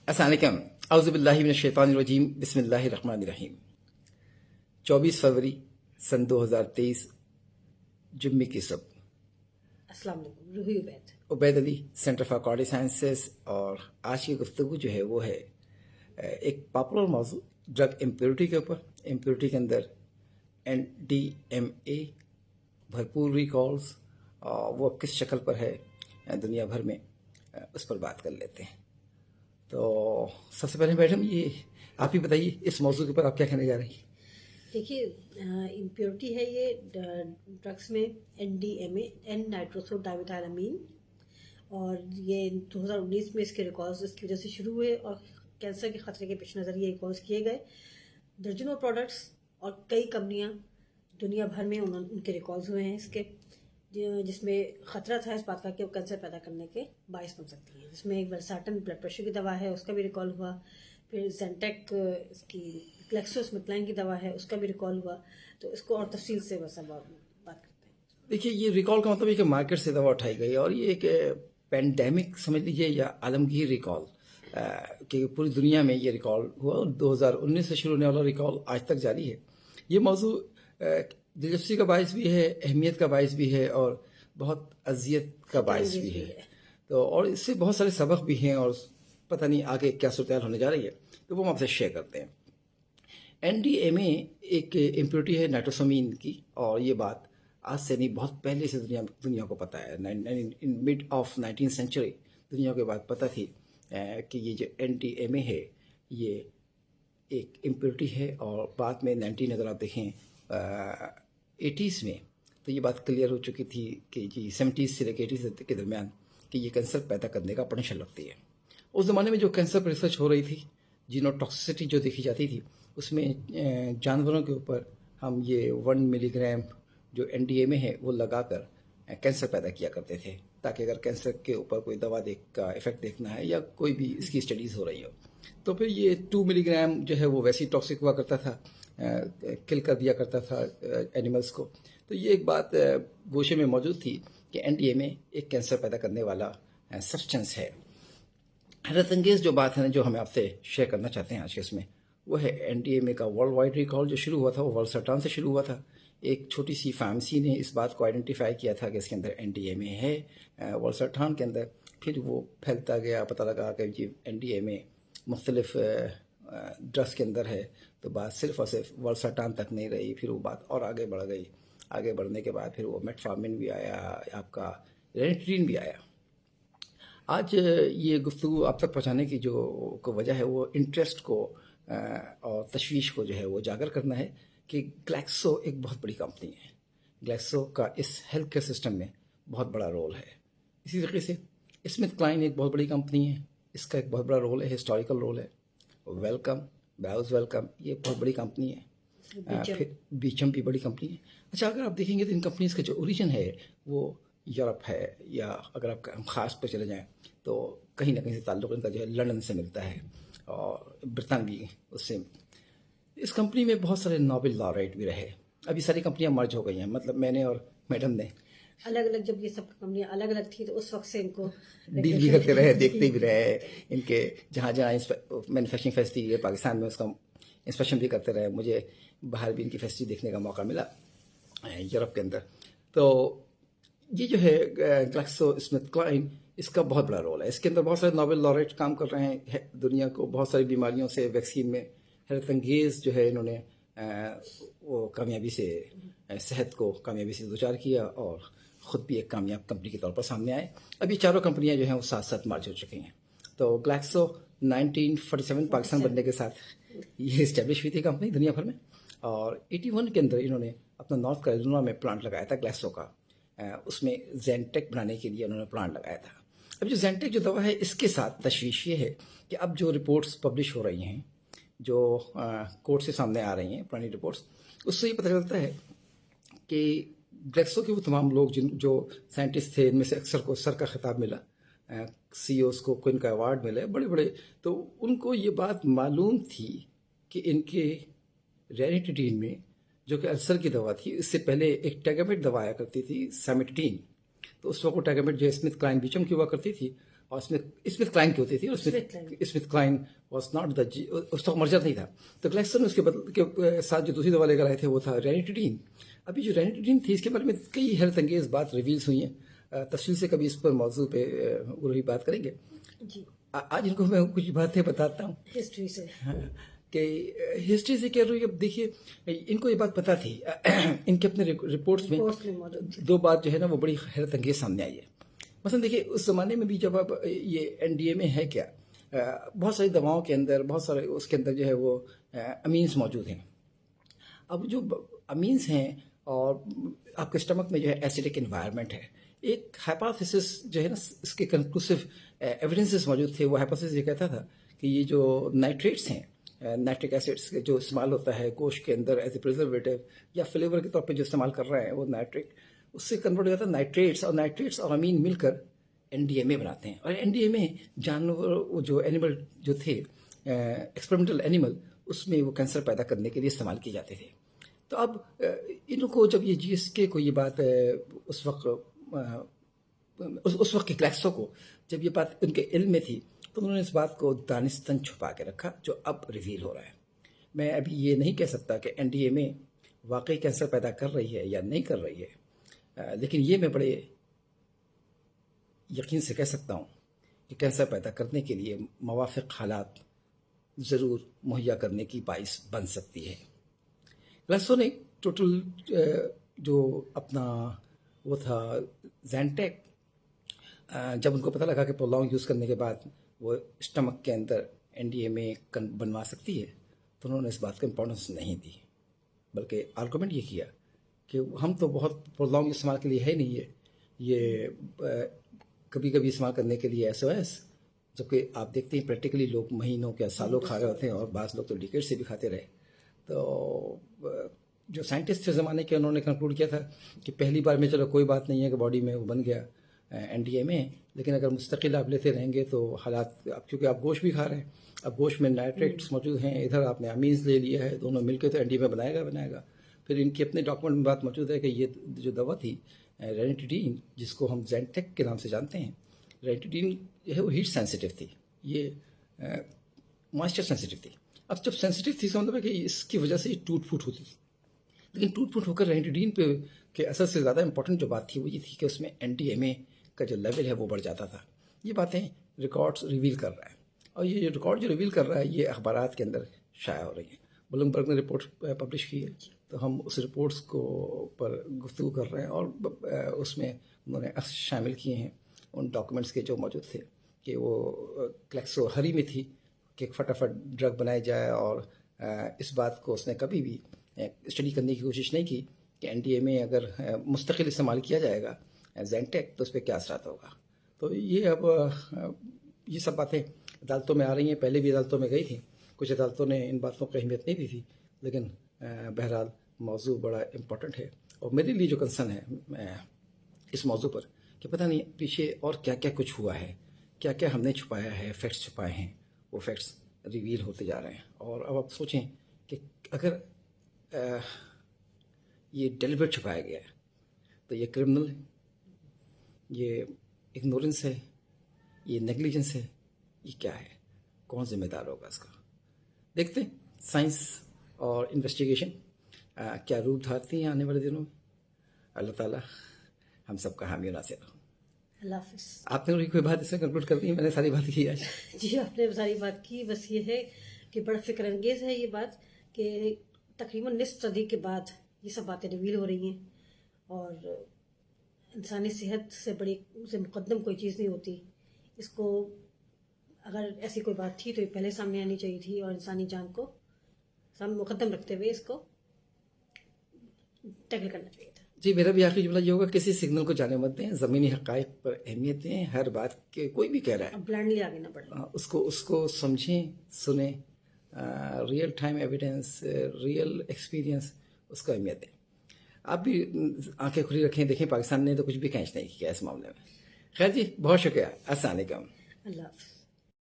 السلام علیکم. اعوذ باللہ من الشیطان الرجیم. بسم اللہ الرحمن الرحیم. 24 فروری سن 2023 جمعے کی صبح. السلام علیکم. روحی عبید علی، سینٹر فار کارڈی سائنسز. اور آج کی گفتگو جو ہے وہ ہے ایک پاپولر موضوع ڈرگ امپیورٹی کے اوپر. امپیورٹی کے اندر NDMA بھرپور ریکالز وہ کس شکل پر ہے دنیا بھر میں، اس پر بات کر لیتے ہیں. تو سب سے پہلے میڈم یہ آپ ہی بتائیے اس موضوع کے اوپر آپ کیا کہنے جا رہی ہیں؟ دیکھیے، امپیورٹی ہے یہ ڈرگس میں NDMA N نائٹروسو ڈائمیتھائل امین، اور یہ 2019 میں اس کے ریکارڈز اس کی وجہ سے شروع ہوئے اور کینسر کے خطرے کے پیش نظر یہ ریکارڈز کیے گئے. درجنوں پروڈکٹس اور کئی کمپنیاں دنیا بھر میں ان کے ریکارڈز ہوئے ہیں اس کے، جس میں خطرہ تھا اس بات کا کہ وہ کینسر پیدا کرنے کے باعث بن سکتی ہے. جس میں ایک ولسارٹن بلڈ پریشر کی دوا ہے، اس کا بھی ریکال ہوا. پھر زینٹیک اس کی گلیکسوسمتھلائن کی دوا ہے، اس کا بھی ریکال ہوا. تو اس کو اور تفصیل سے بس اب بات کرتے ہیں. دیکھیے، یہ ریکال کا مطلب ہے کہ مارکیٹ سے دوا اٹھائی گئی، اور یہ ایک پینڈیمک سمجھ لیجیے یا عالمگیر ریکال کہ پوری دنیا میں یہ ریکال ہوا. 2019 سے شروع ہونے والا ریکال آج تک جاری ہے. یہ موضوع دلچسپی کا باعث بھی ہے، اہمیت کا باعث بھی ہے، اور بہت اذیت کا باعث بھی ہے. تو اور اس سے بہت سارے سبق بھی ہیں، اور پتہ نہیں آگے کیا صورتحال ہونے جا رہی ہے، تو وہ ہم آپ سے شیئر کرتے ہیں. NDMA ایک امپیورٹی ہے نائٹروسامین کی، اور یہ بات آج سے نہیں بہت پہلے سے دنیا کو پتہ ہے. مڈ آف 19 سینچری دنیا کو بات پتہ تھی کہ یہ جو NDMA ہے یہ ایک امپیورٹی ہے. اور بعد میں 19 اگر آپ دیکھیں 80s میں تو یہ بات کلیئر ہو چکی تھی کہ جی 70s سے لے کے 80s کے درمیان کہ یہ کینسر پیدا کرنے کا پوٹینشیل رکھتی ہے. اس زمانے میں جو کینسر پر ریسرچ ہو رہی تھی، جینوٹاکسیسٹی جو دیکھی جاتی تھی، اس میں جانوروں کے اوپر ہم یہ 1 ملی گرام جو NDMA ہے وہ لگا کر کینسر پیدا کیا کرتے تھے، تاکہ اگر کینسر کے اوپر کوئی دوا کا افیکٹ دیکھنا ہے یا کوئی بھی اس کی اسٹڈیز ہو رہی ہو تو پھر یہ 2 ملی گرام جو ہے وہ ویسی ٹاکسک ہوا کرتا تھا، کل کر دیا کرتا تھا اینیملز کو. تو یہ ایک بات گوشے میں موجود تھی کہ NDMA ایک کینسر پیدا کرنے والا سبسٹنس ہے. حیرت انگیز جو بات ہے نا جو ہمیں آپ سے شیئر کرنا چاہتے ہیں آج کے اس میں، وہ ہے NDMA کا ورلڈ وائڈ ریکال جو شروع ہوا تھا وہ ولسارٹان سے شروع ہوا تھا. ایک چھوٹی سی فارمیسی نے اس بات کو آئیڈینٹیفائی کیا تھا کہ اس کے اندر NDMA ہے ولسارٹان کے اندر. پھر وہ پھیلتا گیا، پتہ لگا کہ جی NDMA مختلف ڈرگس کے اندر ہے. تو بات صرف اور صرف ولسارٹان تک نہیں رہی، پھر وہ بات اور آگے بڑھ گئی. آگے بڑھنے کے بعد پھر وہ میٹفارمن بھی آیا، آپ کا رینیٹرین بھی آیا. آج یہ گفتگو آپ تک پہنچانے کی جو وجہ ہے وہ انٹرسٹ کو اور تشویش کو جو ہے وہ اجاگر کرنا ہے کہ گلیکسو ایک بہت بڑی کمپنی ہے. گلیکسو کا اس ہیلتھ کیئر سسٹم میں بہت بڑا رول ہے. اسی طریقے سے اسمتھ کلائن ایک بہت بڑی کمپنی ہے، اس کا ایک بہت بڑا رول ہے، ہسٹوریکل رول ہے. ویلکم، بیوز ویلکم یہ بہت بڑی کمپنی ہے. پھر بیچم بھی بڑی کمپنی ہے. اچھا، اگر آپ دیکھیں گے تو ان کمپنیز کا جو اوریجن ہے وہ یورپ ہے، یا اگر آپ خاص پہ چلے جائیں تو کہیں نہ کہیں سے تعلق ان کا جو ہے لندن سے ملتا ہے، اور برطانوی اس سے. اس کمپنی میں بہت سارے نوبل لاریٹ بھی رہے. ابھی ساری کمپنیاں مرج ہو گئی ہیں، مطلب میں نے اور میڈم نے الگ الگ، جب یہ سب کمپنیاں الگ الگ تھی تو اس وقت سے ان کو ڈیل بھی کرتے رہے، دیکھتے بھی رہے ان کے جہاں مینوفیکچرنگ فیسٹری ہے پاکستان میں اس کا انسپیکشن بھی کرتے رہے. مجھے باہر بھی ان کی فیسٹری دیکھنے کا موقع ملا یورپ کے اندر. تو یہ جو ہے گلیکسو اسمتھ کلائن، اس کا بہت بڑا رول ہے. اس کے اندر بہت سارے نوبل لاریٹ کام کر رہے ہیں، دنیا کو بہت ساری بیماریوں سے ویکسین میں حیرت انگیز جو ہے انہوں نے وہ کامیابی سے صحت کو کامیابی سے دوچار کیا، اور خود بھی ایک کامیاب کمپنی کے طور پر سامنے آئے. اب یہ چاروں کمپنیاں جو ہیں وہ ساتھ ساتھ مرج ہو چکی ہیں. تو گلیکسو 1947 پاکستان بننے کے ساتھ یہ اسٹیبلش ہوئی تھی کمپنی دنیا بھر میں، اور 81 کے اندر انہوں نے اپنا نارتھ کیرولینا میں پلانٹ لگایا تھا گلیکسو کا. اس میں زینٹیک بنانے کے لیے انہوں نے پلانٹ لگایا تھا. اب جو زینٹیک جو دوا ہے اس کے ساتھ تشویش یہ ہے کہ اب جو رپورٹس پبلش ہو رہی ہیں، جو کورٹ سے سامنے آ رہی ہیں پرانی رپورٹس، اس سے یہ پتہ چلتا ہے کہ گلیکسو کے وہ تمام لوگ جو سائنٹسٹ تھے، ان میں سے اکثر کو سر کا خطاب ملا، CEOs کو ان کا ایوارڈ ملے بڑے بڑے، تو ان کو یہ بات معلوم تھی کہ ان کے رینیٹیڈین میں جو کہ السر کی دوا تھی، اس سے پہلے ایک ٹیگامیٹ دوا آیا کرتی تھی سیمیٹڈین. تو اس وقت وہ ٹیگامیٹ جو اسمتھ کلائن بیچم کی ہوا کرتی تھی، اور اسمتھ کلائن کی ہوتی تھی، اور Smith Kline was not the اس وقت مرجر نہیں تھا. تو گلیکسو نے اس کے ساتھ جو دوسری دوا لے کر آئے تھے وہ تھا رینیٹیڈین. ابھی جو رینیٹیڈین تھی اس کے بارے میں کئی حیرت انگیز بات ریویلز ہوئی ہیں. تفصیل سے کبھی اس پر موضوع پہ وہی بات کریں گے. جی آج ان کو میں کچھ باتیں بتاتا ہوں ہسٹری سے کہ ہسٹری سے کہہ رہی ہوں. اب دیکھیے ان کو یہ بات پتہ تھی، ان کے اپنے رپورٹس میں دو بات جو ہے نا وہ بڑی حیرت انگیز سامنے آئی ہے. مثلا دیکھیے اس زمانے میں بھی جب اب یہ این ڈی اے میں ہے کیا، بہت ساری دواؤں کے اندر بہت سارے اس کے اندر جو ہے وہ امینس موجود ہیں. اب جو امینس ہیں اور آپ کے اسٹمک میں جو ہے ایسیڈک انوائرمنٹ ہے، ایک ہائپوتھیسس جو ہے نا اس کے کنکلوسیو ایویڈنسز موجود تھے. وہ ہائپوتھیسس یہ کہتا تھا کہ یہ جو نائٹریٹس ہیں، نائٹرک ایسڈس جو استعمال ہوتا ہے گوشت کے اندر ایز اے پریزرویٹو یا فلیور کے طور پہ جو استعمال کر رہے ہیں وہ نائٹرک، اس سے کنورٹ ہو جاتا ہے نائٹریٹس اور امین مل کر این ڈی ایم اے بناتے ہیں. اور این ڈی ایم اے جانور جو اینیمل جو تھے ایکسپریمنٹل اینیمل، اس میں وہ کینسر پیدا کرنے کے لیے استعمال کیے جاتے تھے. تو اب ان کو جب یہ جی ایس کے کو یہ بات اس وقت کے گلیکسو کو جب یہ بات ان کے علم میں تھی تو انہوں نے اس بات کو دانستاً چھپا کے رکھا، جو اب ریویل ہو رہا ہے. میں ابھی یہ نہیں کہہ سکتا کہ این ڈی ایم اے واقعی کینسر پیدا کر رہی ہے یا نہیں کر رہی ہے، لیکن یہ میں بڑے یقین سے کہہ سکتا ہوں کہ کینسر پیدا کرنے کے لیے موافق حالات ضرور مہیا کرنے کی باعث بن سکتی ہے. گلیکسو نے ٹوٹل جو اپنا وہ تھا زینٹیک، جب ان کو پتہ لگا کہ پرولونگ یوز کرنے کے بعد وہ اسٹمک کے اندر این ڈی ایم اے بنوا سکتی ہے، تو انہوں نے اس بات کو امپورٹنس نہیں دی، بلکہ آرگومنٹ یہ کیا کہ ہم تو بہت پرولونگ استعمال کے لیے ہے نہیں، یہ کبھی کبھی استعمال کرنے کے لیے ایس او ایس، جبکہ آپ دیکھتے ہیں پریکٹیکلی لوگ مہینوں کے سالوں کھا رہے ہوتے ہیں، اور بعض لوگ تو ڈیکیڈ سے بھی کھاتے رہے. تو جو سائنٹسٹ تھے زمانے کے، انہوں نے کنکلوڈ کیا تھا کہ پہلی بار میں چلو کوئی بات نہیں ہے کہ باڈی میں وہ بن گیا این ڈی ایم اے، لیکن اگر مستقل آپ لیتے رہیں گے تو حالات، اب کیونکہ آپ گوشت بھی کھا رہے ہیں، اب گوشت میں نائٹریٹس موجود ہیں، ادھر آپ نے امینز لے لیا ہے، دونوں مل کے تو این ڈی ایم اے بنائے گا. پھر ان کے اپنے ڈاکومنٹ میں بات موجود ہے کہ یہ جو دوا تھی رینیٹیڈین، جس کو ہم زینٹیک کے نام سے جانتے ہیں، رینیٹیڈین جو ہے وہ ہیٹ سینسیٹیو تھی، یہ مائسچر سینسیٹیو تھی. اب جب سینسیٹیو تھی، مطلب ہے کہ اس کی وجہ سے یہ ٹوٹ پھوٹ ہوتی تھی، لیکن ٹوٹ پھوٹ ہو کر رینیٹیڈین پہ کے اثر سے زیادہ امپورٹنٹ جو بات تھی وہ یہ تھی کہ اس میں این ڈی ایم اے کا جو لیول ہے وہ بڑھ جاتا تھا. یہ باتیں ریکارڈز ریویل کر رہا ہے، اور یہ ریکارڈ جو ریویل کر رہا ہے یہ اخبارات کے اندر شائع ہو رہی ہیں. بلومبرگ نے رپورٹ پبلش کی ہے، تو ہم اس رپورٹس کو پر گفتگو کر رہے ہیں، اور اس میں انہوں نے شامل کیے ہیں ان ڈاکومنٹس کے جو موجود تھے کہ وہ گلیکسو ہری میں تھی کہ فٹافٹ ڈرگ بنائی جائے، اور اس بات کو اس نے کبھی بھی اسٹڈی کرنے کی کوشش نہیں کی کہ این ڈی ایم اے اگر مستقل استعمال کیا جائے گا زینٹیک تو اس پہ کیا اثرات ہوگا. تو یہ اب یہ سب باتیں عدالتوں میں آ رہی ہیں، پہلے بھی عدالتوں میں گئی تھیں، کچھ عدالتوں نے ان باتوں کو اہمیت نہیں دی تھی، لیکن بہرحال موضوع بڑا امپورٹنٹ ہے. اور میرے لیے جو کنسرن ہے اس موضوع پر کہ پتہ نہیں پیچھے اور کیا کیا کچھ ہوا ہے، کیا کیا ہم نے چھپایا ہے، فیکٹس چھپائے ہیں، وہ فیکٹس ریویل ہوتے جا رہے ہیں. اور اب آپ سوچیں کہ اگر یہ ڈیلیبریٹ چھپایا گیا ہے تو یہ کرمنل ہے، یہ اگنورنس ہے، یہ نیگلیجنس ہے، یہ کیا ہے، کون ذمہ دار ہوگا اس کا. دیکھتے ہیں سائنس اور انویسٹیگیشن کیا روپ دھارتی ہیں آنے والے دنوں میں. اللہ تعالیٰ ہم سب کا حامی و ناصر ہو. اللہ حافظ. آپ نے کوئی بات اس میں کنکلوڈ کر دی؟ میں نے ساری بات کی آج. جی آپ نے ساری بات کی، بس یہ ہے کہ بڑا فکر انگیز ہے یہ بات کہ تقریباً نصف صدی کے بعد یہ سب باتیں ریویل ہو رہی ہیں، اور انسانی صحت سے بڑی سے مقدم کوئی چیز نہیں ہوتی. اس کو اگر ایسی کوئی بات تھی تو یہ پہلے سامنے آنی چاہیے تھی، اور انسانی جان کو سامنے مقدم رکھتے ہوئے اس کو ٹیکل کرنا چاہیے تھا. جی میرا بھی آخری جملہ یہ ہوگا، کسی سگنل کو جانے مت دیں، زمینی حقائق پر اہمیت دیں. ہر بات کے کوئی بھی کہہ رہا ہے اب بلائنڈلی آگے نہ بڑھیں، اس کو سمجھیں، سنیں، real time evidence, real experience, اس کو اہمیت دیں. آپ بھی آنکھیں کھلی رکھیں، دیکھیں پاکستان نے تو کچھ بھی کینچ نہیں کیا اس معاملے میں. خیر جی، بہت شکریہ. السلام علیکم. اللہ حافظ.